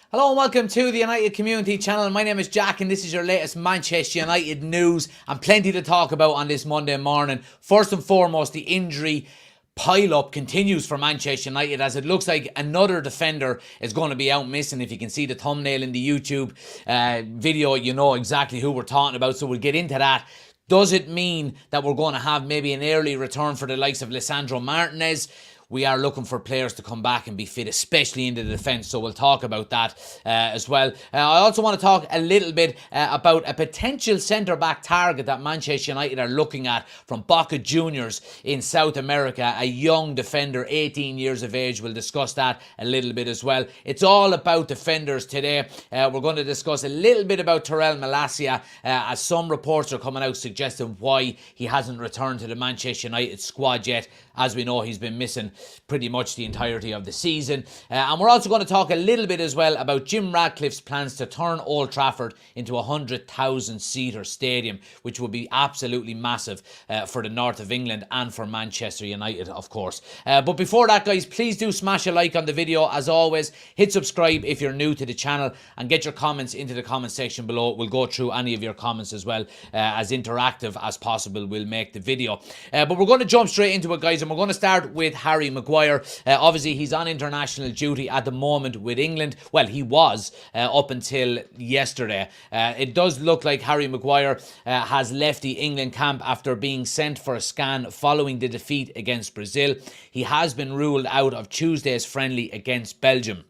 Hello and welcome to the United Community Channel. My name is Jack and this is your latest Manchester United news and plenty to talk about on this Monday morning. First and foremost, the injury pile-up continues for Manchester United as it looks like another defender is going to be out missing. If you can see the thumbnail in the YouTube video, you know exactly who we're talking about, so we'll get into that. Does it mean that we're going to have maybe an early return for the likes of Lisandro Martinez? We are looking for players to come back and be fit, especially in the defence, so we'll talk about that as well. I also want to talk a little bit about a potential centre-back target that Manchester United are looking at from Boca Juniors in South America, a young defender, 18 years of age. We'll discuss that a little bit as well. It's all about defenders today. We're going to discuss a little bit about Terrell Malacia, as some reports are coming out suggesting why he hasn't returned to the Manchester United squad yet. As we know, he's been missing pretty much the entirety of the season. And we're also going to talk a little bit as well about Jim Ratcliffe's plans to turn Old Trafford into a 100,000-seater stadium, which would be absolutely massive for the north of England and for Manchester United, of course. But before that, guys, please do smash a like on the video. As always, hit subscribe if you're new to the channel and get your comments into the comment section below. We'll go through any of your comments as well, as interactive as possible. We'll make the video. But we're going to jump straight into it, guys. And we're going to start with Harry Maguire. Obviously, he's on international duty at the moment with England. Well, he was up until yesterday. It does look like Harry Maguire has left the England camp after being sent for a scan following the defeat against Brazil. He has been ruled out of Tuesday's friendly against Belgium.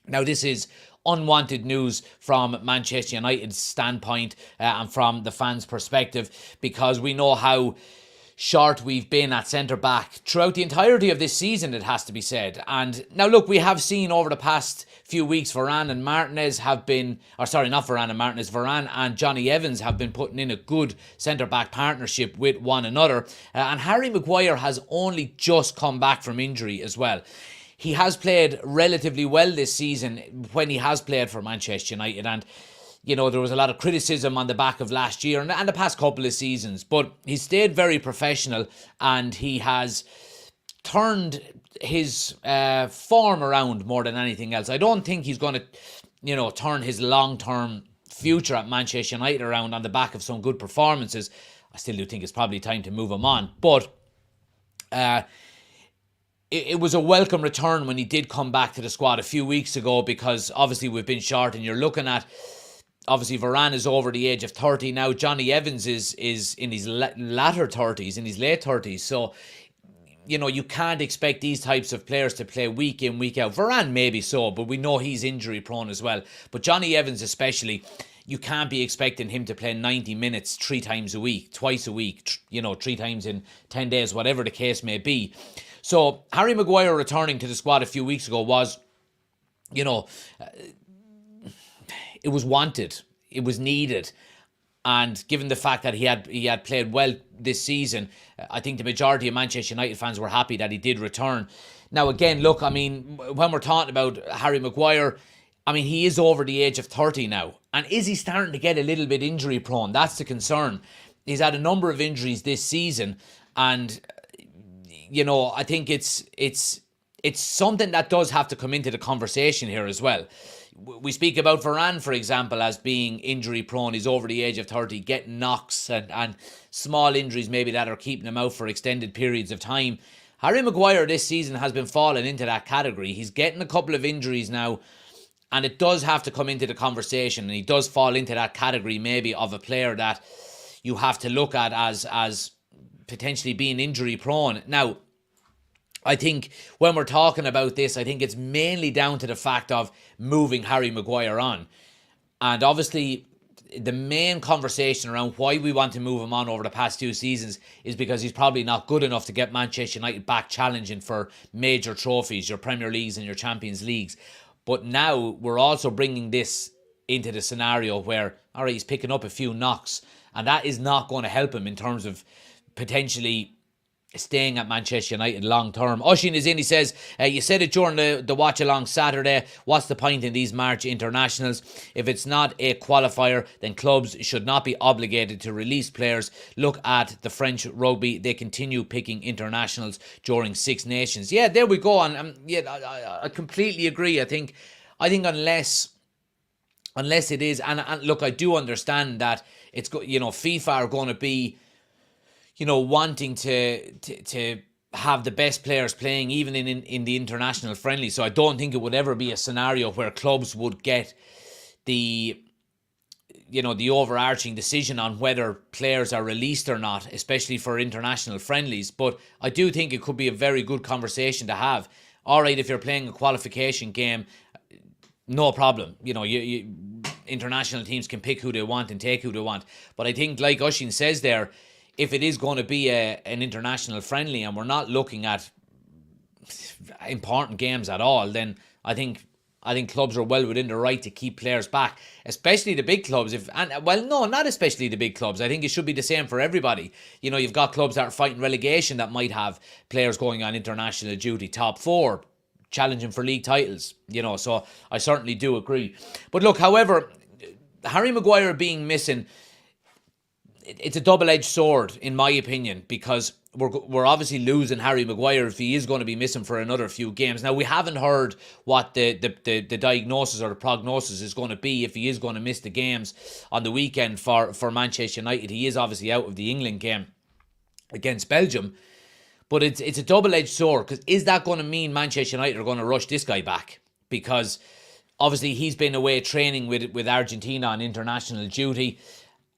Now, this is unwanted news from Manchester United's standpoint and from the fans' perspective, because we know how short we've been at centre-back throughout the entirety of this season, it has to be said. And now, look, we have seen over the past few weeks Varane and Martinez have been, or sorry, not Varane and Martinez, Varane and Johnny Evans have been putting in a good centre-back partnership with one another. And Harry Maguire has only just come back from injury as well. He has played relatively well this season when he has played for Manchester United, and you know, there was a lot of criticism on the back of last year and the past couple of seasons, but he stayed very professional and he has turned his form around more than anything else. I don't think he's going to, you know, turn his long-term future at Manchester United around on the back of some good performances. I still do think it's probably time to move him on, but it was a welcome return when he did come back to the squad a few weeks ago, because obviously we've been short, and you're looking at, obviously, Varane is over the age of 30 now. Johnny Evans is in his latter 30s, in his late 30s. So, you know, you can't expect these types of players to play week in, week out. Varane maybe so, but we know he's injury prone as well. But Johnny Evans especially, you can't be expecting him to play 90 minutes 3 times a week, twice a week, you know, 3 times in 10 days, whatever the case may be. So Harry Maguire returning to the squad a few weeks ago was, you know, it was wanted, it was needed, and given the fact that he had played well this season, I think the majority of Manchester United fans were happy that he did return. Now, again, look, I mean, when we're talking about Harry Maguire, I mean, he is over the age of 30 now, and is he starting to get a little bit injury prone? That's the concern. He's had a number of injuries this season, and you know, I think it's something that does have to come into the conversation here as well. We speak about Varane, for example, as being injury prone. He's over the age of 30, getting knocks and small injuries maybe that are keeping him out for extended periods of time. Harry Maguire this season has been falling into that category. He's getting a couple of injuries now, and it does have to come into the conversation, and he does fall into that category maybe of a player that you have to look at as potentially being injury prone. Now, I think when we're talking about this, I think it's mainly down to the fact of moving Harry Maguire on. And obviously, the main conversation around why we want to move him on over the past 2 seasons is because he's probably not good enough to get Manchester United back challenging for major trophies, your Premier Leagues and your Champions Leagues. But now we're also bringing this into the scenario where, all right, he's picking up a few knocks, and that is not going to help him in terms of potentially staying at Manchester United long term. Oshin is in, he says, you said it during the watch along Saturday, what's the point in these March internationals? If it's not a qualifier, then clubs should not be obligated to release players. Look at the French rugby, they continue picking internationals during Six Nations. Yeah, there we go. And yeah, I completely agree. I think I think unless it is, and look, I do understand that it's FIFA are going to be wanting to have the best players playing even in the international friendly. So I don't think it would ever be a scenario where clubs would get the overarching decision on whether players are released or not, especially for international friendlies. But I do think it could be a very good conversation to have. All right, if you're playing a qualification game, no problem. You international teams can pick who they want and take who they want. But I think, like Oisín says there, if it is going to be an international friendly and we're not looking at important games at all, then I think clubs are well within the right to keep players back, especially the big clubs. Not especially the big clubs. I think it should be the same for everybody. You've got clubs that are fighting relegation that might have players going on international duty, top four, challenging for league titles. So I certainly do agree. But look, however, Harry Maguire being missing, it's a double-edged sword, in my opinion, because we're obviously losing Harry Maguire if he is going to be missing for another few games. Now, we haven't heard what the diagnosis or the prognosis is going to be if he is going to miss the games on the weekend for Manchester United. He is obviously out of the England game against Belgium. But it's a double-edged sword, because is that going to mean Manchester United are going to rush this guy back? Because obviously he's been away training with Argentina on international duty,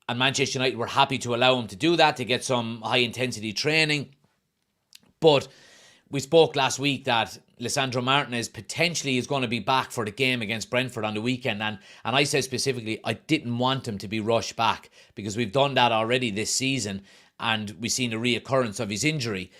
and Manchester United were happy to allow him to do that, to get some high-intensity training. But we spoke last week that Lisandro Martinez potentially is going to be back for the game against Brentford on the weekend. And I said specifically, I didn't want him to be rushed back, because we've done that already this season, and we've seen a reoccurrence of his injury.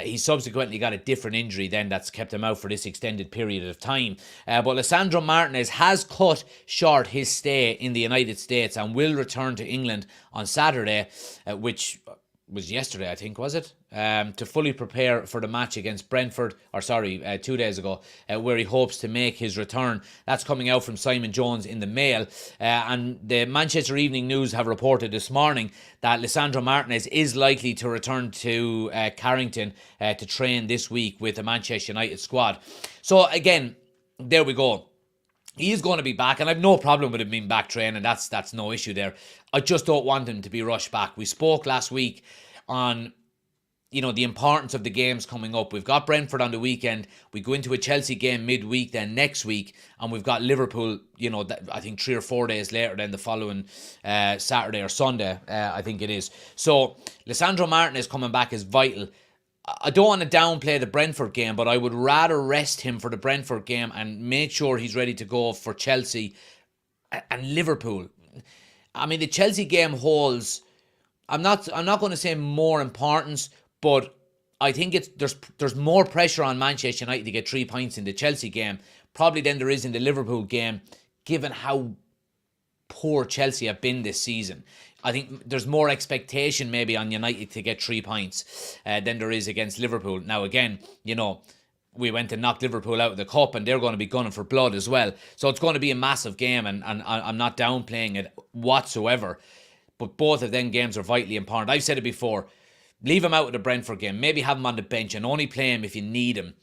He subsequently got a different injury then that's kept him out for this extended period of time. But Lisandro Martinez has cut short his stay in the United States and will return to England on Saturday, which was yesterday, I think, was it? To fully prepare for the match against Brentford, 2 days ago, where he hopes to make his return. That's coming out from Simon Jones in the Mail. And the Manchester Evening News have reported this morning that Lisandro Martinez is likely to return to Carrington to train this week with the Manchester United squad. So again, there we go. He is going to be back, and I've no problem with him being back training. That's no issue there. I just don't want him to be rushed back. We spoke last week on the importance of the games coming up. We've got Brentford on the weekend. We go into a Chelsea game midweek then next week, and we've got Liverpool, I think 3 or 4 days later than the following Saturday or Sunday, I think it is. So Lisandro Martinez coming back is vital. I don't want to downplay the Brentford game, but I would rather rest him for the Brentford game and make sure he's ready to go for Chelsea and Liverpool. I mean, the Chelsea game holds, I'm not going to say more importance, but I think there's more pressure on Manchester United to get 3 points in the Chelsea game probably than there is in the Liverpool game, given how poor Chelsea have been this season. I think there's more expectation maybe on United to get 3 points than there is against Liverpool. Now again, we went and knocked Liverpool out of the cup, and they're going to be gunning for blood as well. So it's going to be a massive game, and I'm not downplaying it whatsoever. But both of them games are vitally important. I've said it before. Leave him out of the Brentford game. Maybe have him on the bench and only play him if you need him.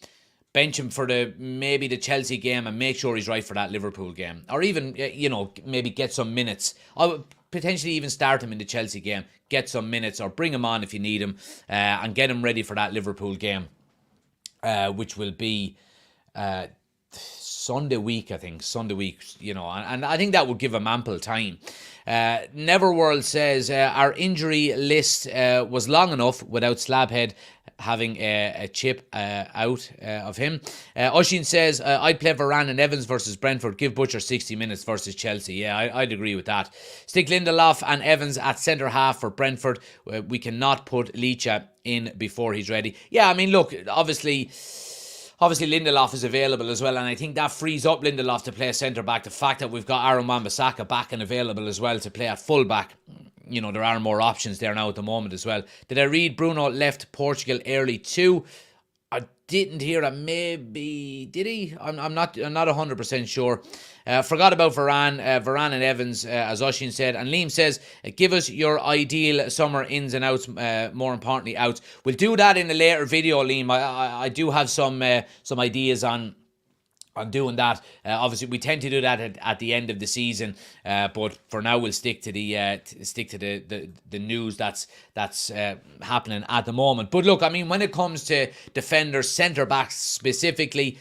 Bench him for maybe the Chelsea game and make sure he's right for that Liverpool game. Or even, maybe get some minutes. I would potentially even start him in the Chelsea game. Get some minutes, or bring him on if you need him, and get him ready for that Liverpool game, which will be Sunday week, I think. And I think that would give him ample time. Neverworld says, our injury list was long enough without Slabhead having a chip out of him. Oisín says, I'd play Varane and Evans versus Brentford. Give Butcher 60 minutes versus Chelsea. Yeah, I'd agree with that. Stick Lindelof and Evans at centre half for Brentford. We cannot put Licha in before he's ready. Yeah, I mean, look, obviously Lindelof is available as well, and I think that frees up Lindelof to play centre-back. The fact that we've got Aaron Wan-Bissaka back and available as well to play at full-back, there are more options there now at the moment as well. Did I read Bruno left Portugal early too? I didn't hear that. Maybe did he? I'm not 100% sure. Forgot about Varane and Evans, as Oisín said. And Liam says, give us your ideal summer ins and outs, more importantly outs. We'll do that in a later video, Liam. I do have some ideas on on doing that. Obviously, we tend to do that at the end of the season, but for now, we'll stick to the news that's happening at the moment. But look, I mean, when it comes to defenders, centre backs specifically,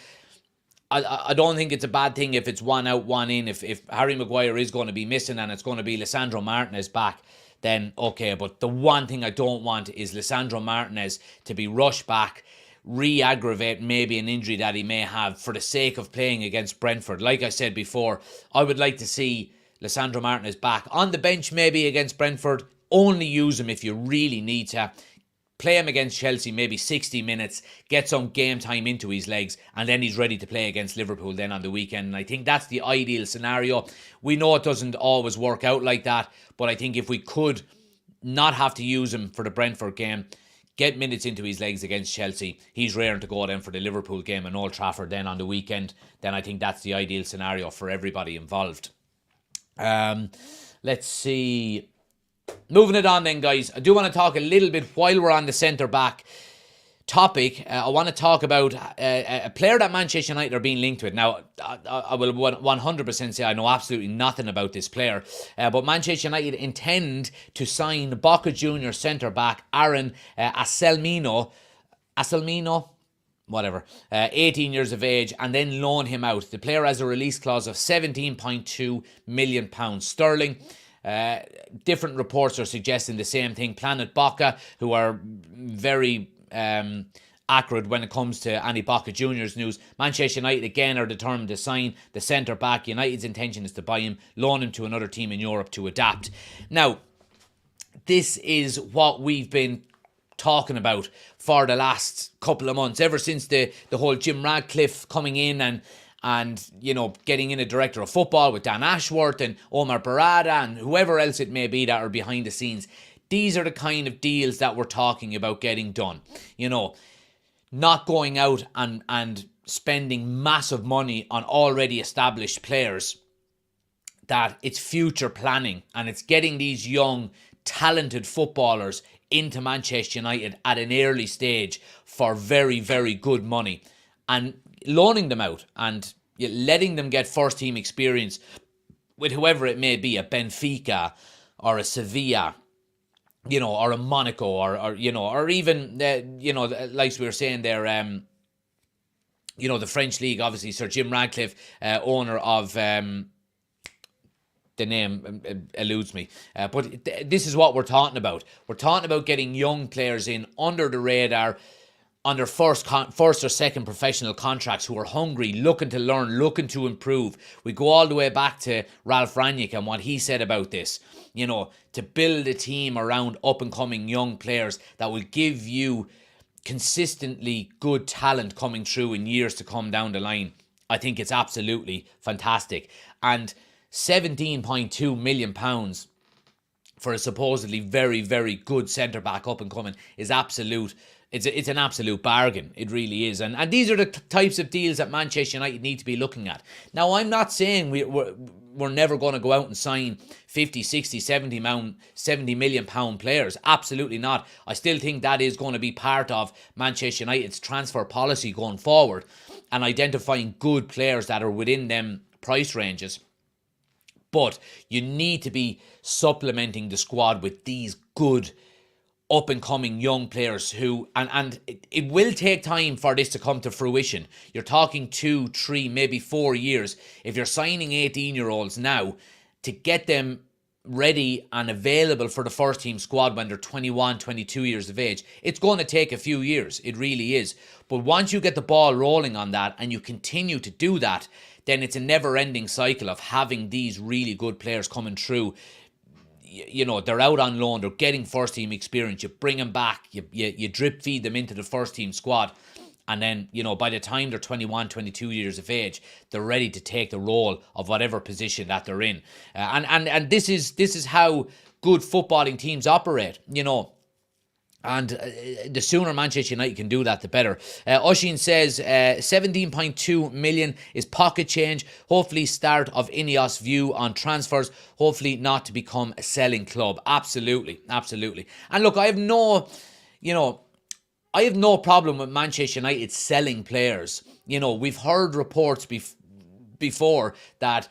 I don't think it's a bad thing if it's one out, one in. If Harry Maguire is going to be missing and it's going to be Lisandro Martinez back, then okay. But the one thing I don't want is Lisandro Martinez to be rushed back, re-aggravate maybe an injury that he may have for the sake of playing against Brentford. Like I said before, I would like to see Lisandro Martinez back on the bench maybe against Brentford. Only use him if you really need to. Play him against Chelsea maybe 60 minutes, get some game time into his legs, and then he's ready to play against Liverpool then on the weekend. And I think that's the ideal scenario. We know it doesn't always work out like that, but I think if we could not have to use him for the Brentford game, get minutes into his legs against Chelsea, he's raring to go then for the Liverpool game in Old Trafford then on the weekend, then I think that's the ideal scenario for everybody involved. Let's see. Moving it on then, guys. I do want to talk a little bit while we're on the centre-back topic. I want to talk about a player that Manchester United are being linked with. Now, I will 100% say I know absolutely nothing about this player, but Manchester United intend to sign Boca Juniors centre-back Aaron Aselmino, whatever, 18 years of age, and then loan him out. The player has a release clause of £17.2 million sterling. Different reports are suggesting the same thing. Planet Boca, who are very accurate when it comes to any Boca Juniors news. Manchester United again are determined to sign the centre back. United's intention is to buy him, loan him to another team in Europe to adapt. Now, this is what we've been talking about for the last couple of months, ever since the whole Jim Radcliffe coming in and you know, getting in a director of football with Dan Ashworth and Omar Barada and whoever else it may be that are behind the scenes. These are the kind of deals that we're talking about getting done. You know, not going out and spending massive money on already established players. That it's future planning and it's getting these young, talented footballers into Manchester United at an early stage for very, very good money. And loaning them out and letting them get first team experience with whoever it may be, a Benfica or a Sevilla, you know, or a Monaco or you know, or even you know, like we were saying there, you know, the French league. Obviously, Sir Jim Radcliffe, owner of the name eludes me, but this is what we're talking about. We're talking about getting young players in under the radar, under first or second professional contracts, who are hungry, looking to learn, looking to improve. We go all the way back to Ralph Rangnick and what he said about this. You know, to build a team around up-and-coming young players that will give you consistently good talent coming through in years to come down the line. I think it's absolutely fantastic. And £17.2 million for a supposedly very, very good centre-back up-and-coming is absolute. It's an absolute bargain. It really is. And these are the types of deals that Manchester United need to be looking at. Now, I'm not saying we're never going to go out and sign 50, 60, 70 million pound players. Absolutely not. I still think that is going to be part of Manchester United's transfer policy going forward and identifying good players that are within them price ranges. But you need to be supplementing the squad with these good up-and-coming young players who, and it will take time for this to come to fruition. You're talking 2, 3, maybe 4 years. If you're signing 18-year-olds now, to get them ready and available for the first team squad when they're 21, 22 years of age, it's going to take a few years. It really is. But once you get the ball rolling on that and you continue to do that, then it's a never-ending cycle of having these really good players coming through. You know, they're out on loan, they're getting first team experience, you bring them back, you drip feed them into the first team squad, and then, you know, by the time they're 21, 22 years of age, they're ready to take the role of whatever position that they're in. And this is how good footballing teams operate, you know. And the sooner Manchester United can do that, the better. Oshin says 17.2 million is pocket change. Hopefully start of Ineos view on transfers. Hopefully not to become a selling club. Absolutely, absolutely. And look, I have no, you know, I have no problem with Manchester United selling players. We've heard reports before that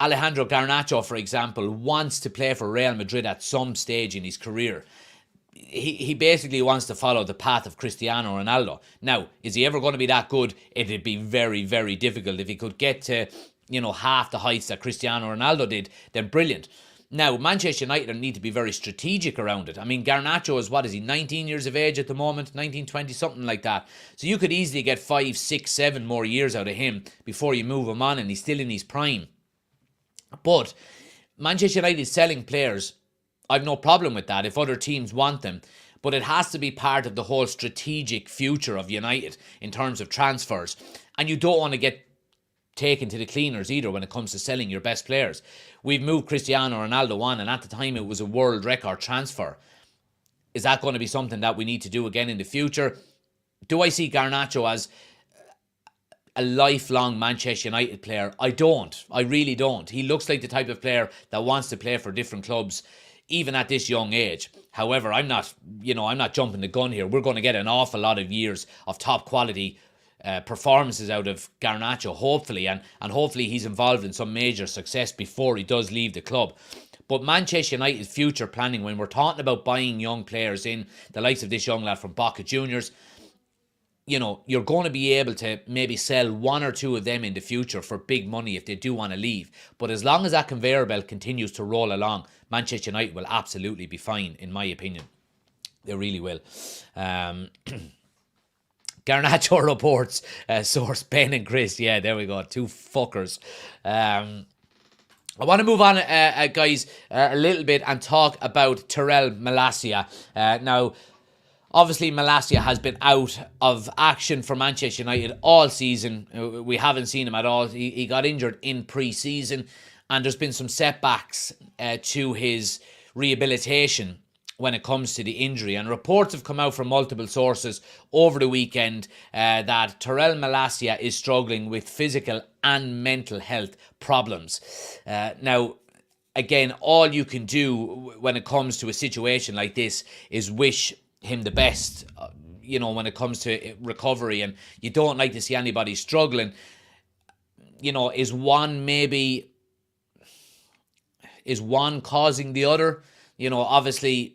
Alejandro Garnacho, for example, wants to play for Real Madrid at some stage in his career. He basically wants to follow the path of Cristiano Ronaldo. Now, is he ever going to be that good? It'd be very, very difficult. If he could get to, half the heights that Cristiano Ronaldo did, then brilliant. Now, Manchester United need to be very strategic around it. I mean, Garnacho is, 19 years of age at the moment? 19, 20, something like that. So you could easily get 5, 6, 7 more years out of him before you move him on, and he's still in his prime. But Manchester United selling players, I've no problem with that if other teams want them. But it has to be part of the whole strategic future of United in terms of transfers. And you don't want to get taken to the cleaners either when it comes to selling your best players. We've moved Cristiano Ronaldo on, and at the time it was a world record transfer. Is that going to be something that we need to do again in the future? Do I see Garnacho as a lifelong Manchester United player? I don't. I really don't. He looks like the type of player that wants to play for different clubs, even at this young age. However, I'm not jumping the gun here. We're going to get an awful lot of years of top quality performances out of Garnacho, hopefully, and hopefully he's involved in some major success before he does leave the club. But Manchester United's future planning, when we're talking about buying young players in, the likes of this young lad from Boca Juniors, you're going to be able to maybe sell one or two of them in the future for big money if they do want to leave. But as long as that conveyor belt continues to roll along, Manchester United will absolutely be fine, in my opinion. They really will. Garnacho reports, source Ben and Chris. Yeah, there we go. Two fuckers. I want to move on, guys, a little bit and talk about Tyrell Malacia. Now, obviously, Malacia has been out of action for Manchester United all season. We haven't seen him at all. He got injured in pre-season, and there's been some setbacks to his rehabilitation when it comes to the injury. And reports have come out from multiple sources over the weekend that Tyrell Malacia is struggling with physical and mental health problems. Now, again, all you can do when it comes to a situation like this is wish him the best, when it comes to recovery, and you don't like to see anybody struggling. Is one causing the other? Obviously,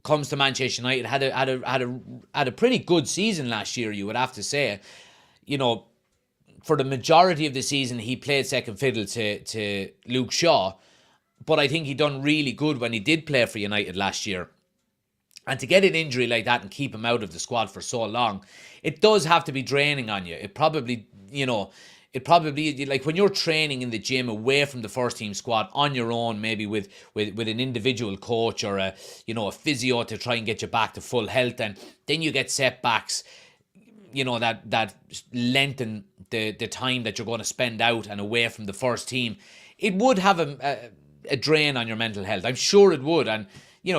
comes to Manchester United, had a pretty good season last year, you would have to say. For the majority of the season, he played second fiddle to Luke Shaw, but I think he done really good when he did play for United last year. And to get an injury like that and keep him out of the squad for so long, it does have to be draining on you. It probably, like when you're training in the gym away from the first team squad on your own, maybe with an individual coach or a physio to try and get you back to full health, and then you get setbacks, that lengthen the time that you're going to spend out and away from the first team. It would have a drain on your mental health. I'm sure it would, and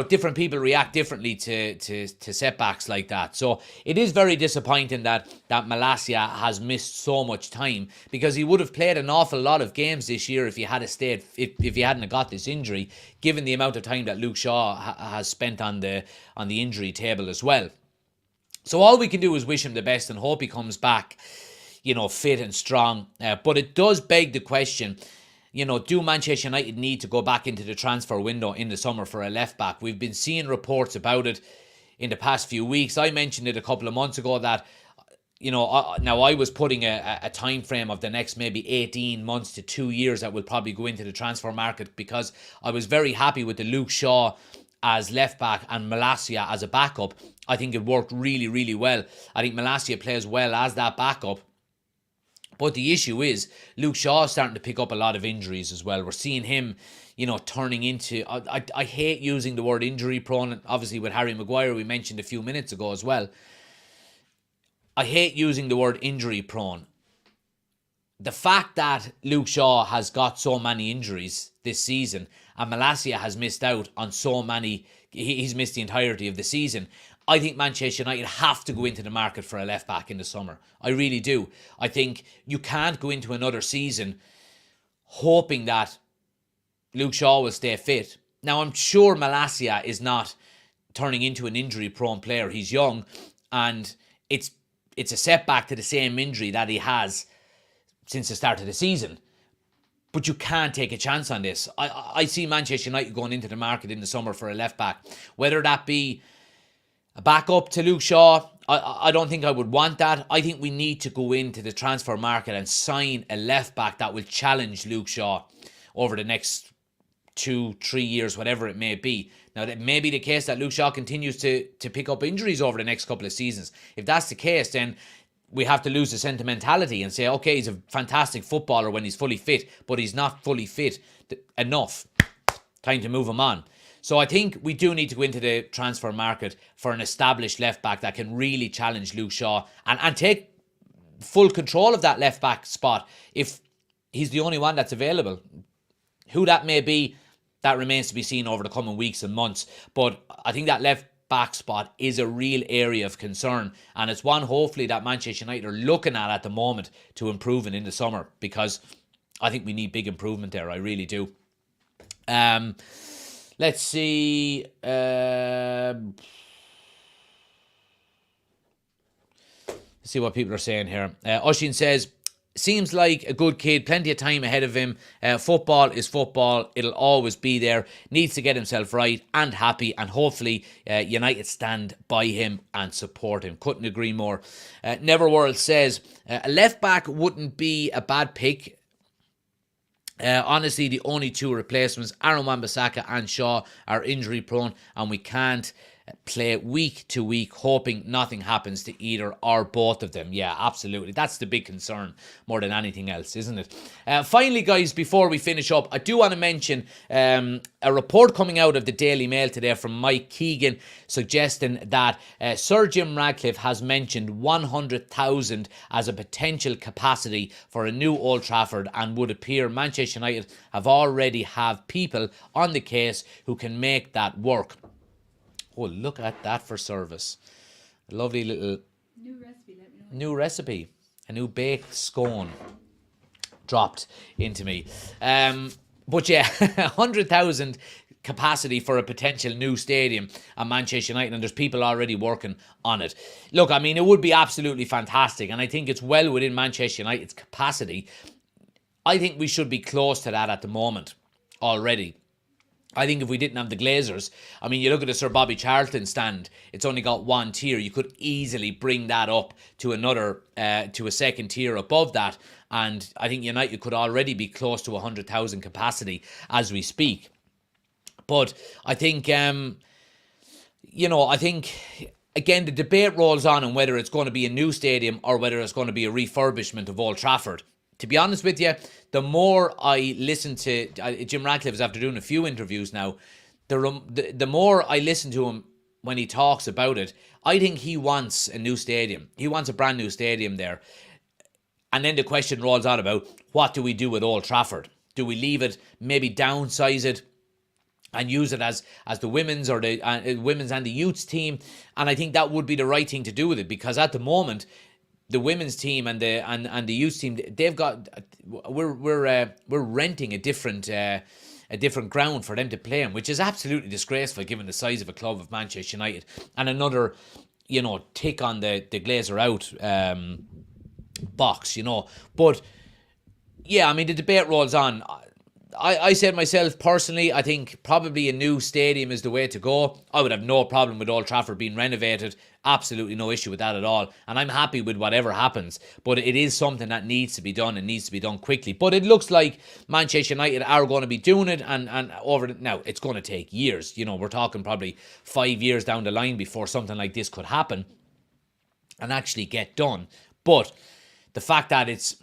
different people react differently to setbacks like that. So it is very disappointing that Malacia has missed so much time, because he would have played an awful lot of games this year if he had stayed, if he hadn't got this injury, given the amount of time that Luke Shaw has spent on the injury table as well. So all we can do is wish him the best and hope he comes back, fit and strong. But it does beg the question, do Manchester United need to go back into the transfer window in the summer for a left-back? We've been seeing reports about it in the past few weeks. I mentioned it a couple of months ago that, now I was putting a time frame of the next maybe 18 months to 2 years that will probably go into the transfer market, because I was very happy with the Luke Shaw as left-back and Malacia as a backup. I think it worked really, really well. I think Malacia plays well as that backup. But the issue is Luke Shaw is starting to pick up a lot of injuries as well. We're seeing him, turning into... I hate using the word injury prone. Obviously, with Harry Maguire, we mentioned a few minutes ago as well. I hate using the word injury prone. The fact that Luke Shaw has got so many injuries this season and Malacia has missed out on so many... He's missed the entirety of the season. I think Manchester United have to go into the market for a left-back in the summer. I really do. I think you can't go into another season hoping that Luke Shaw will stay fit. Now, I'm sure Malacia is not turning into an injury-prone player. He's young, and it's a setback to the same injury that he has since the start of the season. But you can't take a chance on this. I see Manchester United going into the market in the summer for a left back, whether that be a backup to Luke Shaw. I don't think I would want that. I think we need to go into the transfer market and sign a left back that will challenge Luke Shaw over the next 2-3 years, whatever it may be. Now, that may be the case that Luke Shaw continues to pick up injuries over the next couple of seasons. If that's the case, then we have to lose the sentimentality and say, okay, he's a fantastic footballer when he's fully fit, but he's not fully fit enough. Time to move him on. So I think we do need to go into the transfer market for an established left back that can really challenge Luke Shaw and take full control of that left back spot if he's the only one that's available. Who that may be, that remains to be seen over the coming weeks and months. But I think that left back spot is a real area of concern, and it's one hopefully that Manchester United are looking at the moment to improve in the summer, because I think we need big improvement there. I really do. Let's see. Let's see what people are saying here. Oshin says, seems like a good kid, plenty of time ahead of him. Football is football. It'll always be there. Needs to get himself right and happy, and hopefully United stand by him and support him. Couldn't agree more. Neverworld says, a left back wouldn't be a bad pick. Honestly, the only two replacements, Aaron Wan-Bissaka and Shaw, are injury prone, and we can't play week to week hoping nothing happens to either or both of them. Yeah, absolutely. That's the big concern more than anything else, isn't it? Finally, guys, before we finish up, I do want to mention a report coming out of the Daily Mail today from Mike Keegan suggesting that Sir Jim Ratcliffe has mentioned 100,000 as a potential capacity for a new Old Trafford, and would appear Manchester United already have people on the case who can make that work. Oh, look at that for service. A lovely little new recipe. A new baked scone dropped into me. But yeah, 100,000 capacity for a potential new stadium at Manchester United, and there's people already working on it. Look, I mean, it would be absolutely fantastic, and I think it's well within Manchester United's capacity. I think we should be close to that at the moment already. I think if we didn't have the Glazers, I mean, you look at the Sir Bobby Charlton stand, it's only got one tier. You could easily bring that up to another, to a second tier above that. And I think United could already be close to 100,000 capacity as we speak. But I think, I think, again, the debate rolls on whether it's going to be a new stadium or whether it's going to be a refurbishment of Old Trafford. To be honest with you, the more I listen to Jim Ratcliffe, is after doing a few interviews now, the more I listen to him when he talks about it, I think he wants a new stadium. He wants a brand new stadium there. And then the question rolls out about, what do we do with Old Trafford? Do we leave it, maybe downsize it and use it as the women's or the women's and the youths team? And I think that would be the right thing to do with it, because at the moment, the women's team and the youth team, they've got, we're renting a different ground for them to play in, which is absolutely disgraceful given the size of a club of Manchester United. And another, tick on the Glazer out box, But yeah, I mean, the debate rolls on. I said myself, personally, I think probably a new stadium is the way to go. I would have no problem with Old Trafford being renovated. Absolutely no issue with that at all. And I'm happy with whatever happens. But it is something that needs to be done and needs to be done quickly. But it looks like Manchester United are going to be doing it. And now, it's going to take years. We're talking probably 5 years down the line before something like this could happen and actually get done. But the fact that it's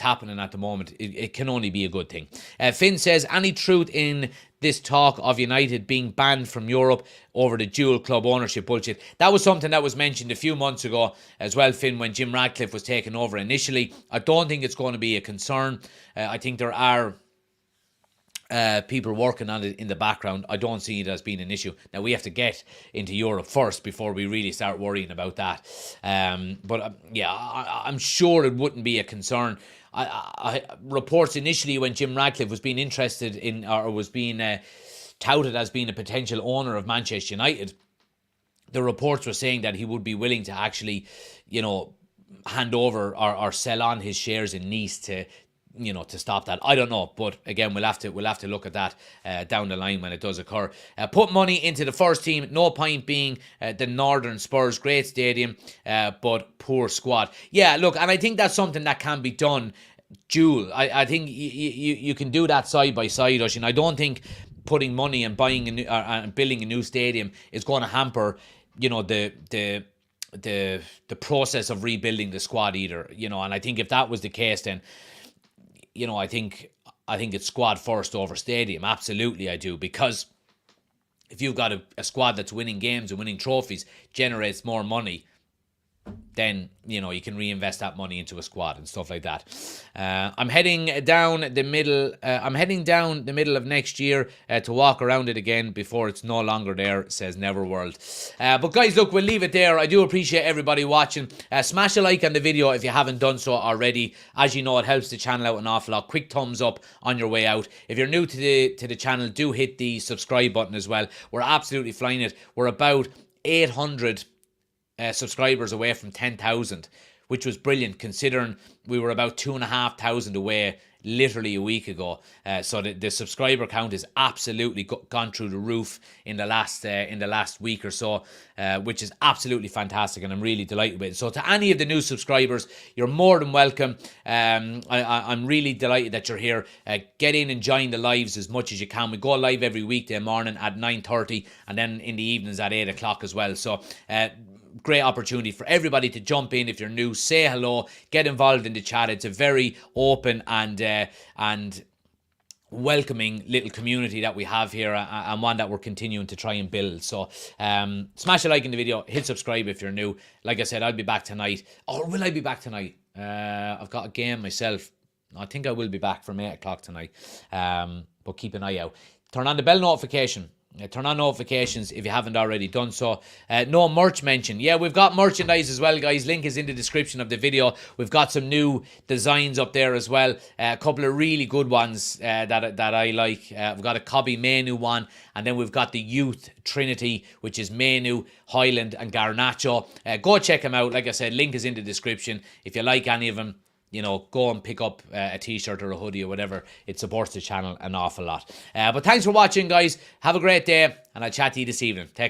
happening at the moment, it can only be a good thing. Finn says, any truth in this talk of United being banned from Europe over the dual club ownership bullshit? That was something that was mentioned a few months ago as well, Finn, when Jim Ratcliffe was taken over initially. I don't think it's going to be a concern. I think there are people working on it in the background. I don't see it as being an issue. Now, we have to get into Europe first before we really start worrying about that. But I'm sure it wouldn't be a concern. I reports initially when Jim Ratcliffe was being interested in, or was being touted as being a potential owner of Manchester United, the reports were saying that he would be willing to actually, hand over or sell on his shares in Nice to stop that. I don't know, but again, we'll have to look at that down the line when it does occur. Put money into the first team. No point being the Northern Spurs, great stadium, but poor squad. Yeah, look, and I think that's something that can be done. Jewel, I think you can do that side by side, Oisin. I don't think putting money and buying and building a new stadium is going to hamper, the process of rebuilding the squad either. And I think if that was the case, then, I think it's squad first over stadium. Absolutely, I do, because if you've got a squad that's winning games and winning trophies, generates more money, then you can reinvest that money into a squad and stuff like that. I'm heading down the middle. I'm heading down the middle of next year to walk around it again before it's no longer there, says Neverworld. But guys, look, we'll leave it there. I do appreciate everybody watching. Smash a like on the video if you haven't done so already. As you know, it helps the channel out an awful lot. Quick thumbs up on your way out. If you're new to the channel, do hit the subscribe button as well. We're absolutely flying it. We're about 800 subscribers away from 10,000, which was brilliant considering we were about 2,500 away literally a week ago. So the subscriber count is absolutely gone through the roof in the last week or so, which is absolutely fantastic, and I'm really delighted with it. So to any of the new subscribers, you're more than welcome. I'm really delighted that you're here. Get in and join the lives as much as you can. We go live every weekday morning at 9:30, and then in the evenings at 8 o'clock as well. So great opportunity for everybody to jump in. If you're new, say hello, get involved in the chat. It's a very open and welcoming little community that we have here, and one that we're continuing to try and build. So smash a like in the video, hit subscribe if you're new. Like I said, I'll be back tonight. Or will I be back tonight? I've got a game myself. I think I will be back from 8 o'clock tonight, but keep an eye out. Turn on the bell notification. Turn on notifications if you haven't already done so. No merch mention. Yeah, we've got merchandise as well, guys. Link is in the description of the video. We've got some new designs up there as well. A couple of really good ones that I like. We've got a Cobby Menu one, and then we've got the Youth Trinity, which is Menu, Highland, and Garnacho. Go check them out. Like I said, link is in the description. If you like any of them, go and pick up a t-shirt or a hoodie or whatever. It supports the channel an awful lot. But thanks for watching, guys. Have a great day, and I'll chat to you this evening. Take care.